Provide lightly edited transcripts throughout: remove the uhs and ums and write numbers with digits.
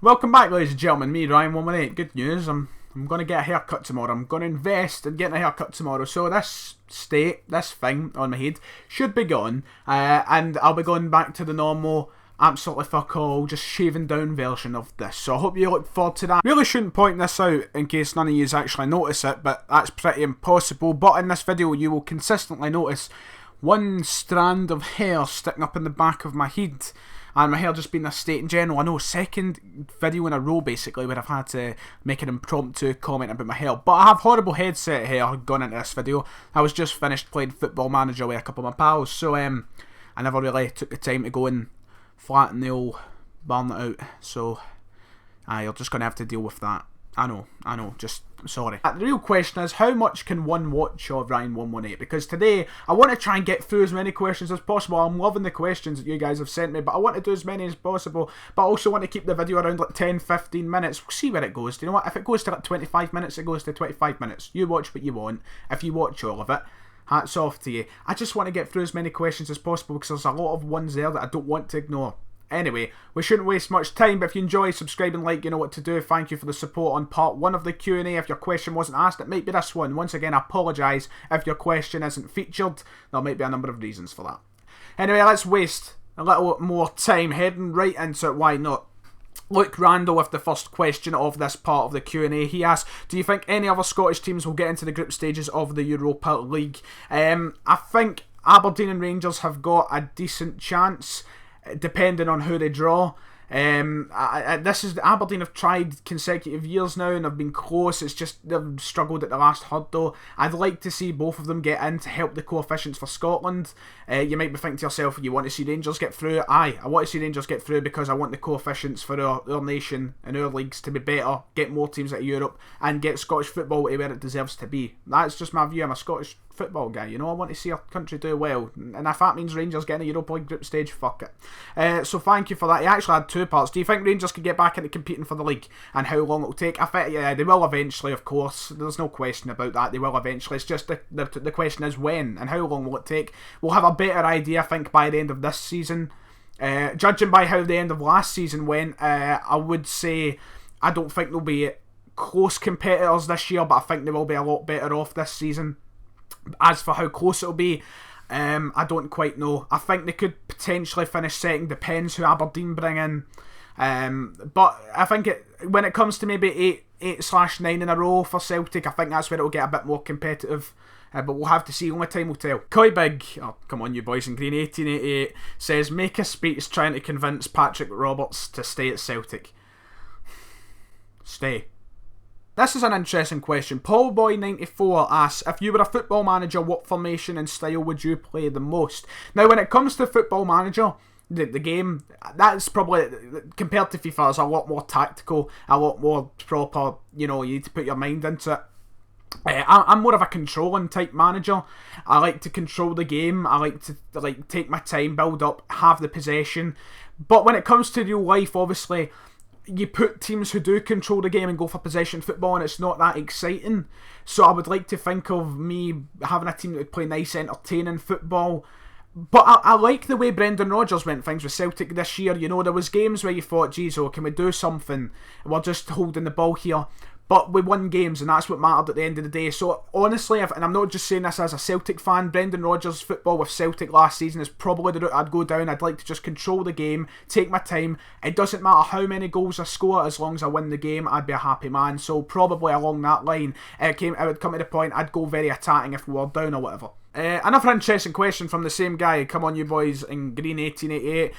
Welcome back, ladies and gentlemen. Me, Ryan118. Good news. I'm going to get a haircut tomorrow. I'm going to invest in getting a haircut tomorrow. So this thing on my head should be gone. And I'll be going back to the normal, absolutely fuck all, just shaving down version of this. So I hope you look forward to that. Really shouldn't point this out in case none of you actually notice it, but that's pretty impossible. But in this video, you will consistently notice one strand of hair sticking up in the back of my head. And my hair just being a state in general. I know, second video in a row basically where I've had to make an impromptu comment about my hair. But I have horrible headset hair going into this video. I was just finished playing Football Manager with a couple of my pals, so I never really took the time to go and flatten the old barn out. So you're just going to have to deal with that. I know, just sorry. The real question is, how much can one watch of Ryan118? Because today, I want to try and get through as many questions as possible. I'm loving the questions that you guys have sent me, but I want to do as many as possible. But I also want to keep the video around like 10-15 minutes. We'll see where it goes. Do you know what? If it goes to like 25 minutes, it goes to 25 minutes. You watch what you want. If you watch all of it, hats off to you. I just want to get through as many questions as possible because there's a lot of ones there that I don't want to ignore. Anyway, we shouldn't waste much time, but if you enjoy, subscribe and like, you know what to do. Thank you for the support on part 1 of the Q&A. If your question wasn't asked, it might be this one. Once again, I apologise if your question isn't featured. There might be a number of reasons for that. Anyway, let's waste a little more time heading right into it. Why not? Luke Randall with the first question of this part of the Q&A. He asks, do you think any other Scottish teams will get into the group stages of the Europa League? I think Aberdeen and Rangers have got a decent chance, depending on who they draw. Aberdeen have tried consecutive years now and have been close. It's just they've struggled at the last hurdle. I'd like to see both of them get in to help the coefficients for Scotland. You might be thinking to yourself, you want to see Rangers get through? Aye, I want to see Rangers get through because I want the coefficients for our nation and our leagues to be better, get more teams out of Europe, and get Scottish football to where it deserves to be. That's just my view. I'm a Scottish football guy, you know. I want to see our country do well, and if that means Rangers getting a Europa League group stage, fuck it. So thank you for that. He actually had 2 parts. Do you think Rangers could get back into competing for the league, and how long it'll take? I think they will eventually, of course. There's no question about that. They will eventually. It's just the question is when and how long will it take. We'll have a better idea, I think, by the end of this season. Judging by how the end of last season went, I would say I don't think they'll be close competitors this year, but I think they will be a lot better off this season. As for how close it'll be, I don't quite know. I think they could potentially finish second, depends who Aberdeen bring in. But I think when it comes to maybe 8/9 in a row for Celtic, I think that's where it'll get a bit more competitive. But we'll have to see. Only time will tell. Coy Big, oh come on you boys in green, 1888, says, make a speech trying to convince Patrick Roberts to stay at Celtic. Stay. This is an interesting question. Paulboy94 asks, if you were a football manager, what formation and style would you play the most? Now, when it comes to Football Manager, the game, that's probably, compared to FIFA, is a lot more tactical, a lot more proper, you know, you need to put your mind into it. I'm more of a controlling type manager. I like to control the game. I like to take my time, build up, have the possession. But when it comes to real life, obviously, you put teams who do control the game and go for possession football, and it's not that exciting. So I would like to think of me having a team that would play nice, entertaining football. But I like the way Brendan Rodgers went things with Celtic this year. You know, there was games where you thought, geez, oh, can we do something? We're just holding the ball here. But we won games, and that's what mattered at the end of the day. So honestly, and I'm not just saying this as a Celtic fan, Brendan Rodgers' football with Celtic last season is probably the route I'd go down. I'd like to just control the game, take my time. It doesn't matter how many goals I score, as long as I win the game, I'd be a happy man. So probably along that line, it would come to the point I'd go very attacking if we were down or whatever. Another interesting question from the same guy. Come on you boys in green, 1888.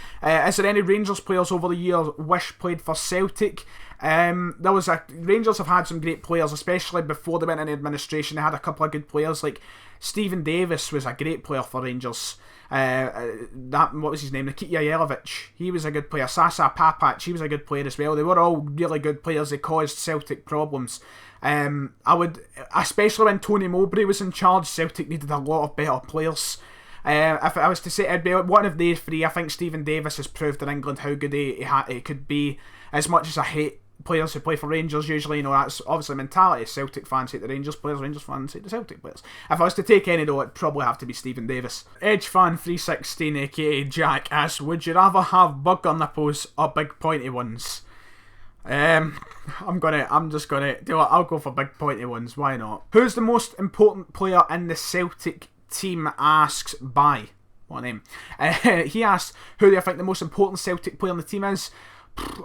Is there any Rangers players over the years wish played for Celtic? Rangers have had some great players, especially before they went into administration. They had a couple of good players, like Stephen Davis was a great player for Rangers. What was his name? Nikita Jelavic. He was a good player. Sasa Papac, he was a good player as well. They were all really good players. They caused Celtic problems. I would, especially when Tony Mowbray was in charge, Celtic needed a lot of better players. If I was to say it'd be one of these 3, I think Stephen Davis has proved in England how good he could be. As much as I hate players who play for Rangers, usually, you know, that's obviously mentality. Celtic fans hate the Rangers players, Rangers fans hate the Celtic players. If I was to take any though, it'd probably have to be Stephen Davis. EdgeFan316 aka Jack asks, would you rather have bugger nipples or big pointy ones? I'm just gonna do it. I'll go for big pointy ones. Why not? Who's the most important player in the Celtic team? Asks by what name? He asks, who do you think the most important Celtic player in the team is?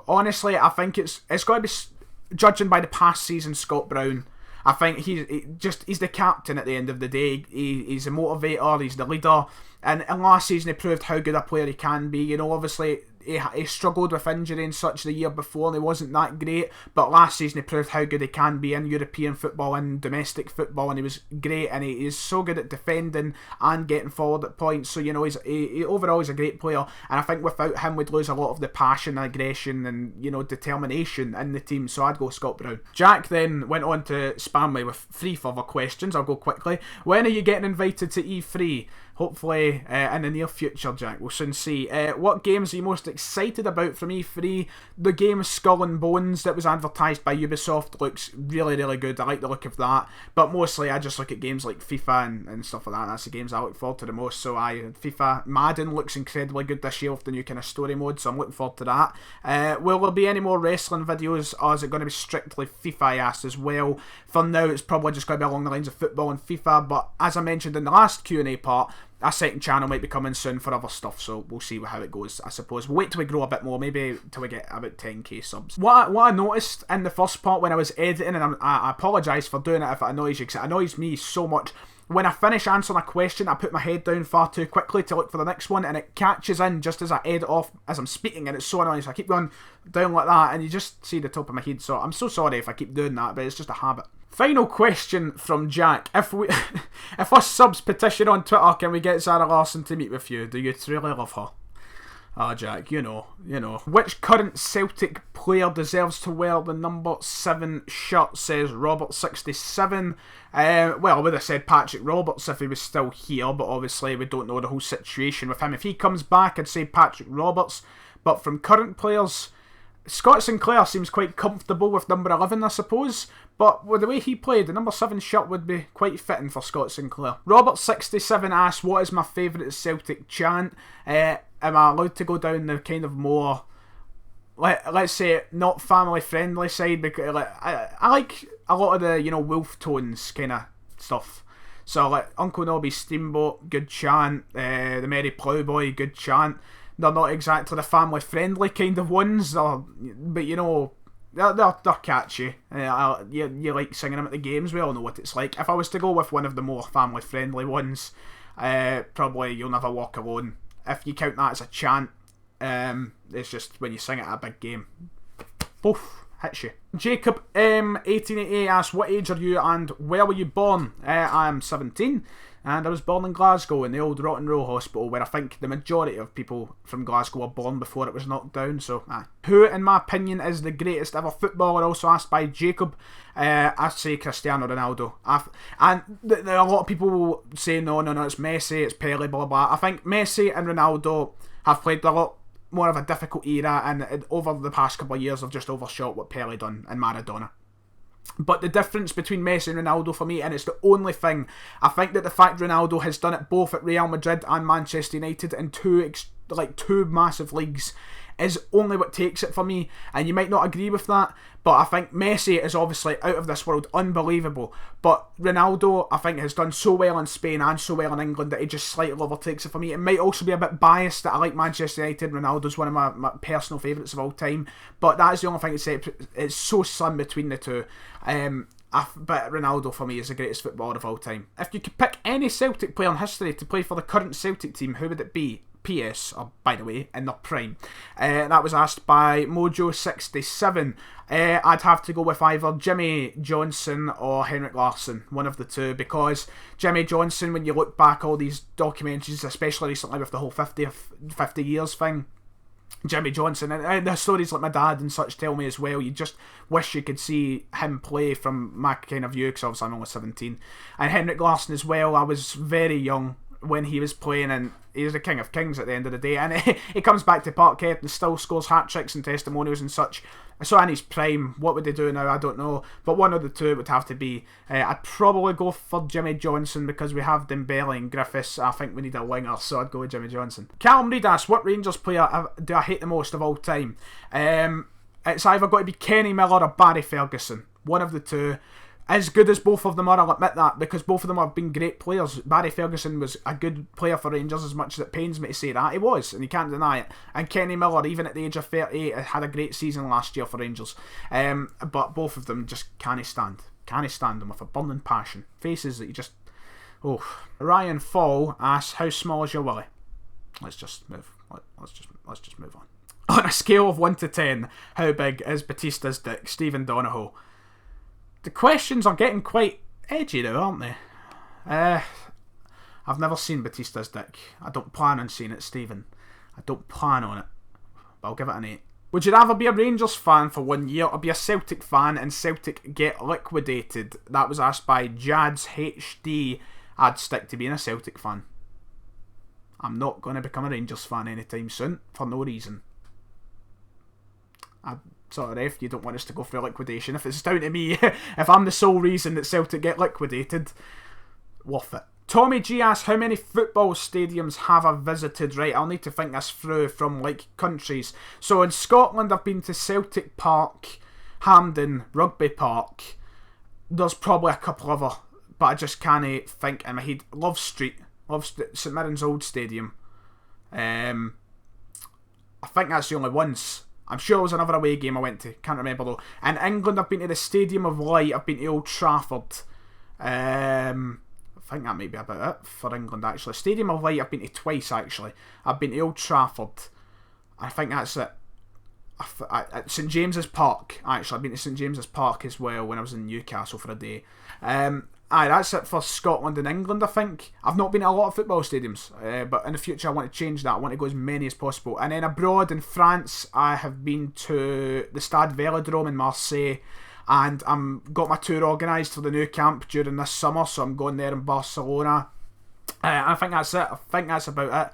Honestly, I think it's got to be, judging by the past season, Scott Brown. I think he's the captain at the end of the day. He's a motivator, he's the leader, and last season he proved how good a player he can be. You know, obviously he struggled with injury and such the year before, and he wasn't that great, but last season he proved how good he can be in European football and domestic football, and he was great, and he is so good at defending and getting forward at points. So, you know, he overall he's a great player, and I think without him we'd lose a lot of the passion, aggression, and, you know, determination in the team. So I'd go Scott Brown. Jack then went on to spam me with 3 further questions. I'll go quickly. When are you getting invited to E3? Hopefully in the near future, Jack. We'll soon see. What games are you most excited about from E3? The game Skull and Bones that was advertised by Ubisoft looks really, really good. I like the look of that. But mostly I just look at games like FIFA and stuff like that. That's the games I look forward to the most. So FIFA, Madden looks incredibly good this year with the new kind of story mode. So I'm looking forward to that. Will there be any more wrestling videos, or is it going to be strictly FIFA? I asked as well. For now, it's probably just going to be along the lines of football and FIFA. But as I mentioned in the last Q&A part, a second channel might be coming soon for other stuff, so we'll see how it goes, I suppose. We'll wait till we grow a bit more, maybe till we get about 10k subs. What I noticed in the first part when I was editing, and I apologise for doing it if it annoys you, because it annoys me so much. When I finish answering a question, I put my head down far too quickly to look for the next one, and it catches in just as I edit off as I'm speaking, and it's so annoying. So I keep going down like that, and you just see the top of my head. So I'm so sorry if I keep doing that, but it's just a habit. Final question from Jack. If us subs petition on Twitter, can we get Zara Larsson to meet with you? Do you truly love her? Ah, Jack, you know. Which current Celtic player deserves to wear the number 7 shirt, says Robert67. Well, I would have said Patrick Roberts if he was still here, but obviously we don't know the whole situation with him. If he comes back, I'd say Patrick Roberts. But from current players, Scott Sinclair seems quite comfortable with number 11, I suppose. But with the way he played, the number 7 shirt would be quite fitting for Scott Sinclair. Robert67 asks, what is my favourite Celtic chant? Am I allowed to go down the kind of more, let's say, not family friendly side? Because I like a lot of the, you know, wolf tones kind of stuff. So like Uncle Nobby's Steamboat, good chant. The Merry Ploughboy, good chant. They're not exactly the family friendly kind of ones, but you know, they're catchy. You like singing them at the games. We all know what it's like. If I was to go with one of the more family friendly ones, probably You'll Never Walk Alone. If you count that as a chant, it's just when you sing it at a big game. Poof, hits you. Jacob 1888 asks, what age are you and where were you born? I am 17. And I was born in Glasgow in the old Rotten Row Hospital, where I think the majority of people from Glasgow were born before it was knocked down. So, who, in my opinion, is the greatest ever footballer? Also asked by Jacob. I say Cristiano Ronaldo. And there are a lot of people say no, it's Messi, it's Pele, blah, blah. I think Messi and Ronaldo have played a lot more of a difficult era, and over the past couple of years have just overshot what Pele done and Maradona. But the difference between Messi and Ronaldo for me, and it's the only thing, I think that the fact Ronaldo has done it both at Real Madrid and Manchester United in two massive leagues is only what takes it for me. And you might not agree with that, but I think Messi is obviously out of this world, unbelievable. But Ronaldo, I think, has done so well in Spain and so well in England that he just slightly overtakes it for me. It might also be a bit biased that I like Manchester United. Ronaldo's one of my personal favourites of all time, but that is the only thing to say. It's so slim between the two. But Ronaldo for me is the greatest footballer of all time. If you could pick any Celtic player in history to play for the current Celtic team, who would it be? PS, or by the way, in their prime. That was asked by Mojo67. I'd have to go with either Jimmy Johnson or Henrik Larsson, one of the two, because Jimmy Johnson, when you look back all these documentaries, especially recently with the whole 50 years thing, Jimmy Johnson, and the stories like my dad and such tell me as well, you just wish you could see him play from my kind of view, because obviously I'm only 17. And Henrik Larsson as well, I was very young when he was playing, and he's the king of kings at the end of the day, and he comes back to Parkhead and still scores hat-tricks and testimonials and such. So in his prime, what would they do now? I don't know, but one of the two would have to be. I'd probably go for Jimmy Johnson, because we have Dembele and Griffiths. I think we need a winger, so I'd go with Jimmy Johnson. Callum Reed asks, what Rangers player do I hate the most of all time? it's either got to be Kenny Miller or Barry Ferguson. One of the two. As good as both of them are, I'll admit that, because both of them have been great players. Barry Ferguson was a good player for Rangers, as much as it pains me to say that. He was, and you can't deny it. And Kenny Miller, even at the age of 38, had a great season last year for Rangers. But both of them just can't stand. Can't stand them with a burning passion. Faces that you just... Oh. Ryan Fall asks, how small is your willy? Let's just move. Let's just move on. On a scale of 1 to 10, how big is Batista's dick? Stephen Donahoe. The questions are getting quite edgy now, aren't they? I've never seen Batista's dick. I don't plan on seeing it, Stephen. I don't plan on it. But I'll give it an 8. Would you rather be a Rangers fan for 1 year or be a Celtic fan and Celtic get liquidated? That was asked by Jads HD. I'd stick to being a Celtic fan. I'm not going to become a Rangers fan anytime soon, for no reason. I'm sorry if you don't want us to go through liquidation. If it's down to me, if I'm the sole reason that Celtic get liquidated, worth it. Tommy G asks, how many football stadiums have I visited? Right, I'll need to think this through from like countries. So in Scotland, I've been to Celtic Park, Hampden, Rugby Park. There's probably a couple other, but I just can't think in my head. Love Street, St Mirren's old stadium. I think that's the only ones. I'm sure there was another away game I went to. Can't remember though. In England, I've been to the Stadium of Light. I've been to Old Trafford. I think that might be about it for England, actually. Stadium of Light, I've been to twice, actually. I've been to Old Trafford. I think that's it. St James's Park, actually. I've been to St James's Park as well when I was in Newcastle for a day. That's it for Scotland and England, I think. I've not been to a lot of football stadiums, but in the future I want to change that. I want to go as many as possible. And then abroad in France, I have been to the Stade Velodrome in Marseille, and I've got my tour organised for the Nou Camp during this summer, so I'm going there in Barcelona. I think that's it. I think that's about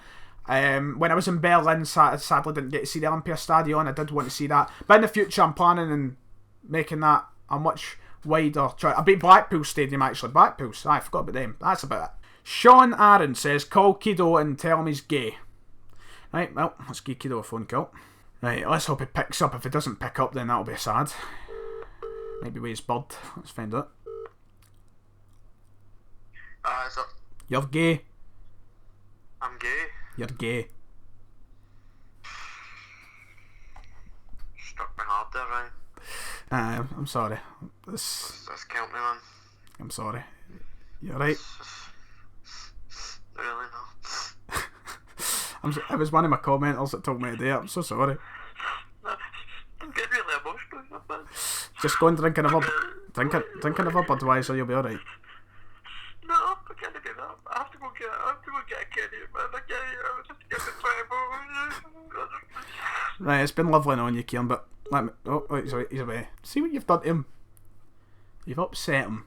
it. When I was in Berlin, sadly didn't get to see the Olympiastadion. I did want to see that. But in the future, I'm planning on making that a much wider try. I've been Blackpool Stadium, actually. Blackpool's. I forgot about them. That's about it. Sean Aaron says, call Kido and tell him he's gay. Right, well, let's give Kido a phone call. Right, let's hope he picks up. If he doesn't pick up, then that'll be sad. Maybe with his bird. Let's find out. Is it? You're gay. I'm gay. You're gay. Struck me hard there, Ryan. I'm sorry. This killed me, man. I'm sorry. You're right. Really, no. It was one of my commenters that told me to do it. I'm so sorry. I'm getting really emotional, man. Just go and drink another Budweiser, you'll be alright. No, I can't do that. I have to go get a Kenny, man. I just get the trouble. Right, it's been lovely knowing you, Kieran, but let me... Oh, wait, sorry, he's away. See what you've done to him? You've upset him.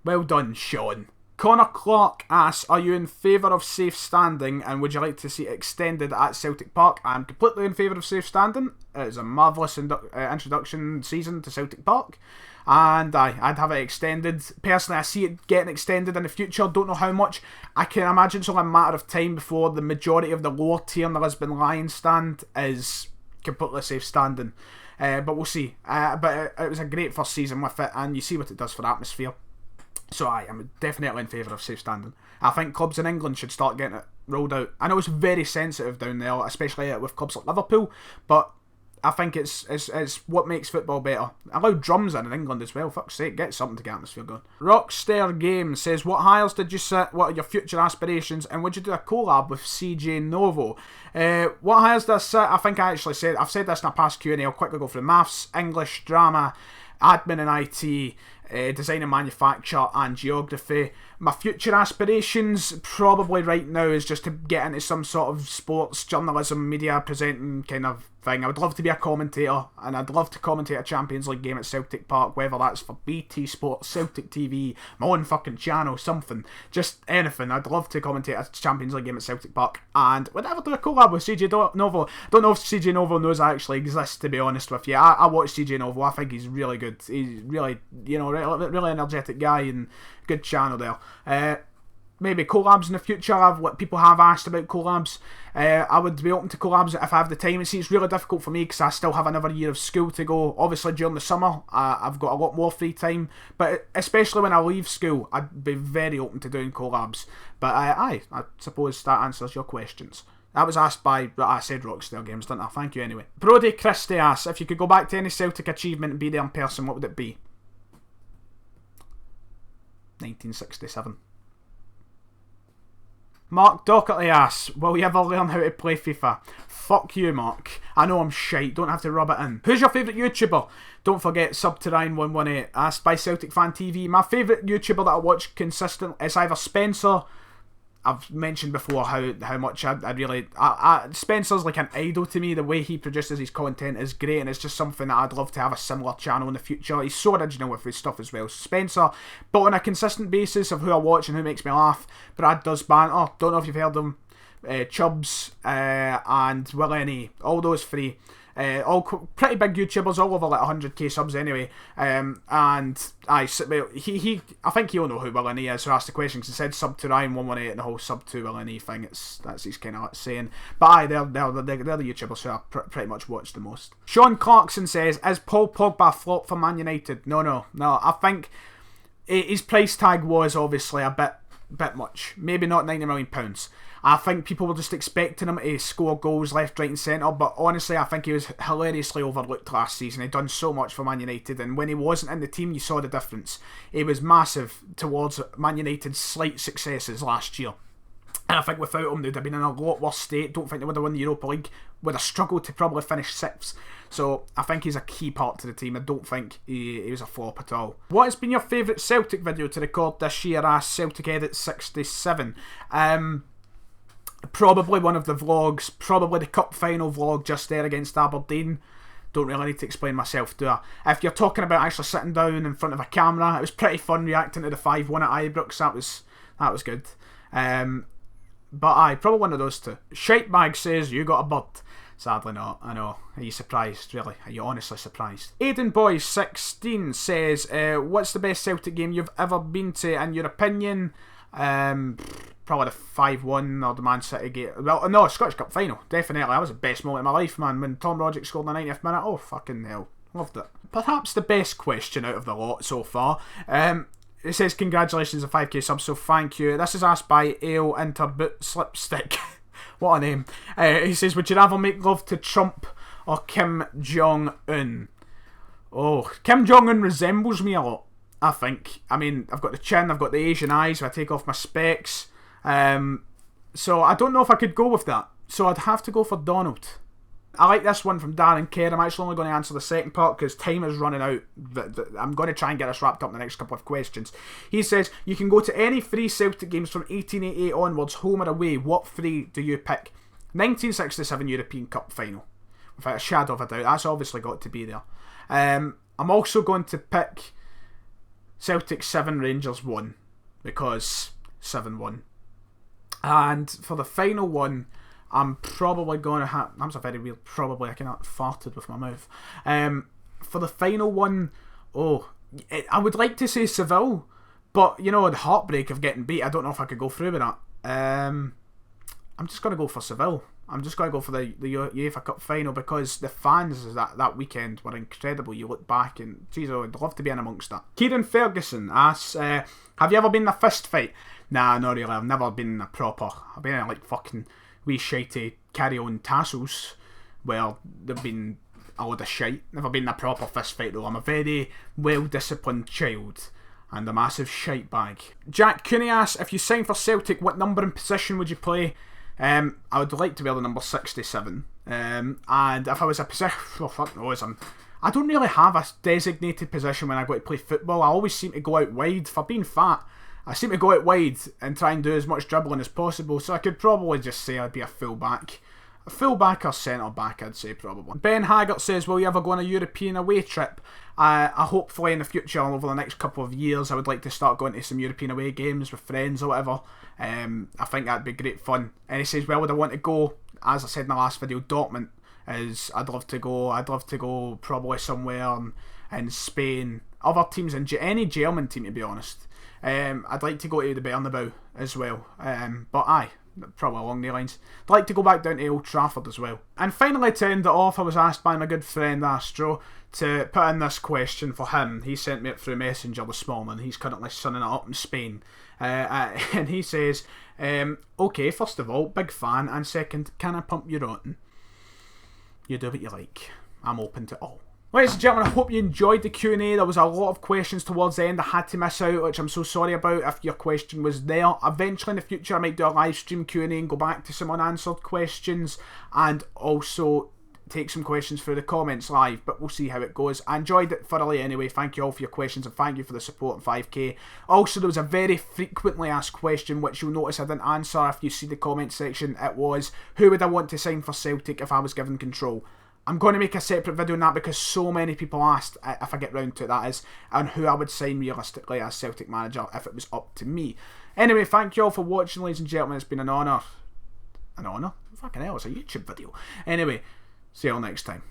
Well done, Sean. Connor Clark asks, are you in favour of safe standing and would you like to see it extended at Celtic Park? I'm completely in favour of safe standing. It's a marvellous introduction season to Celtic Park. And I'd have it extended. Personally, I see it getting extended in the future. Don't know how much. I can imagine it's only a matter of time before the majority of the lower tier in the Lisbon Lions stand is completely safe standing. But we'll see. But it was a great first season with it, and you see what it does for the atmosphere. So I'm definitely in favour of safe standing. I think clubs in England should start getting it rolled out. I know it's very sensitive down there, especially with clubs like Liverpool, but I think it's what makes football better. Allow drums in England as well. Fuck's sake, get something to get atmosphere going. Rockstar Games says, what hires did you set? What are your future aspirations? And would you do a collab with CJ Novo? What hires did I set? I think I've said this in a past Q&A. I'll quickly go through maths, English, drama, admin and IT, design and manufacture, and geography. My future aspirations probably right now is just to get into some sort of sports journalism, media presenting kind of thing. I would love to be a commentator, and I'd love to commentate a Champions League game at Celtic Park, whether that's for BT Sports, Celtic TV, my own fucking channel, something, just anything. I'd love to commentate a Champions League game at Celtic Park, and would ever do a collab with CJ Novo. Don't know if CJ Novo knows I actually exist, to be honest with you. I watch CJ Novo. I think he's really good. He's really, really energetic guy and good channel there. maybe collabs in the future. People have asked about collabs. I would be open to collabs if I have the time. And see, it's really difficult for me because I still have another year of school to go. Obviously, during the summer, I've got a lot more free time. But especially when I leave school, I'd be very open to doing collabs. But I suppose that answers your questions. That was asked by, I said Rockstar Games, didn't I? Thank you anyway. Brody Christie asks, if you could go back to any Celtic achievement and be there in person, what would it be? 1967. Mark Doherty asks, will you ever learn how to play FIFA? Fuck you, Mark. I know I'm shite, don't have to rub it in. Who's your favourite YouTuber? Don't forget, sub to Ryan118. Asked by Celtic Fan TV. My favourite YouTuber that I watch consistently is either Spencer. I've mentioned before how much I really... Spencer's like an idol to me. The way he produces his content is great, and it's just something that I'd love to have a similar channel in the future. He's so original with his stuff as well. Spencer, but on a consistent basis of who I watch and who makes me laugh. Brad does banter. Don't know if you've heard them. Chubbs and Will N.E. All those three. All pretty big YouTubers, all over like 100k subs anyway. And I think he'll know who Will N.E. is, who asked the question, because he said sub to Ryan118 and the whole sub to Will N.E. thing. That's his kind of saying. But they're the YouTubers who I pretty much watch the most. Sean Clarkson says, is Paul Pogba a flop for Man United? No. I think his price tag was obviously a bit much. Maybe not £90 million. I think people were just expecting him to score goals left, right and centre, but honestly I think he was hilariously overlooked last season. He'd done so much for Man United, and when he wasn't in the team you saw the difference. He was massive towards Man United's slight successes last year. And I think without him they'd have been in a lot worse state. Don't think they would have won the Europa League. Would have struggled to probably finish 6th. So I think he's a key part to the team. I don't think he was a flop at all. What has been your favourite Celtic video to record this year? Asked Celtic Edit 67. Probably one of the vlogs, probably the cup final vlog just there against Aberdeen. Don't really need to explain myself, do I? If you're talking about actually sitting down in front of a camera, it was pretty fun reacting to the 5-1 at Ibrox. That was good. But probably one of those two. Shitebag says, you got a bird. Sadly not, I know. Are you surprised, really? Are you honestly surprised? AidenBoy16 says, what's the best Celtic game you've ever been to, in your opinion? Probably the 5-1 or the Man City game. Well, no, Scottish Cup final. Definitely. That was the best moment of my life, man. When Tom Rogic scored in the 90th minute. Oh, fucking hell. Loved it. Perhaps the best question out of the lot so far. It says, congratulations on 5k subs, so thank you. This is asked by Ale Interboot Slipstick. What a name. He says, would you rather make love to Trump or Kim Jong-un? Oh, Kim Jong-un resembles me a lot, I think. I mean, I've got the chin, I've got the Asian eyes, if I take off my specs. So I don't know if I could go with that. So I'd have to go for Donald. I like this one from Darren Kerr. I'm actually only going to answer the second part because time is running out. I'm going to try and get this wrapped up in the next couple of questions. He says, you can go to any 3 Celtic games from 1888 onwards, home or away. What 3 do you pick? 1967 European Cup final. Without a shadow of a doubt. That's obviously got to be there. I'm also going to pick Celtic 7, Rangers 1. Because 7-1. And for the final one, I'm probably going to have... That was a very weird probably. I cannot farted with my mouth. For the final one, I would like to say Seville, but, you know, the heartbreak of getting beat, I don't know if I could go through with that. I'm just going to go for Seville. I'm just going to go for the UEFA Cup final because the fans that weekend were incredible. You look back and, geez, I'd love to be in amongst that. Kieran Ferguson asks, have you ever been in a fist fight? Nah, not really. I've never been in a proper... I've been in like fucking wee shitey carry-on tassels where there've been a load of shite. Never been in a proper fist fight though. I'm a very well-disciplined child and a massive shite bag. Jack Cooney asks, if you sign for Celtic, what number and position would you play? I would like to wear the number 67. And if I was a position... Oh, fuck knows. I don't really have a designated position when I go to play football. I always seem to go out wide. For being fat, I seem to go out wide and try and do as much dribbling as possible. So I could probably just say I'd be a full-back. A full-back or centre-back, I'd say, probably. Ben Haggart says, will you ever go on a European away trip? I hopefully in the future, over the next couple of years, I would like to start going to some European away games with friends or whatever. I think that'd be great fun. And he says, where would I want to go? As I said in the last video, Dortmund. is I'd love to go probably somewhere in Spain, other teams, in any German team to be honest. I'd like to go to the Bernabeu as well, but aye, probably along the lines. I'd like to go back down to Old Trafford as well. And finally, to end it off, I was asked by my good friend Astro to put in this question for him. He sent me it through Messenger this morning. He's currently sunning it up in Spain. And he says, okay, first of all, big fan, and second, can I pump your rotten? You do what you like. I'm open to all. Ladies and gentlemen, I hope you enjoyed the Q&A. There was a lot of questions towards the end I had to miss out, which I'm so sorry about if your question was there. Eventually in the future I might do a live stream Q&A and go back to some unanswered questions, and also take some questions through the comments live, but we'll see how it goes. I enjoyed it thoroughly anyway. Thank you all for your questions, and thank you for the support in 5k. Also, there was a very frequently asked question which you'll notice I didn't answer if you see the comment section. It was, who would I want to sign for Celtic if I was given control? I'm going to make a separate video on that because so many people asked, if I get round to it that is, and who I would sign realistically as Celtic manager if it was up to me. Anyway, thank you all for watching, ladies and gentlemen. It's been an honour. An honour? Fucking hell, it's a YouTube video. Anyway, see you all next time.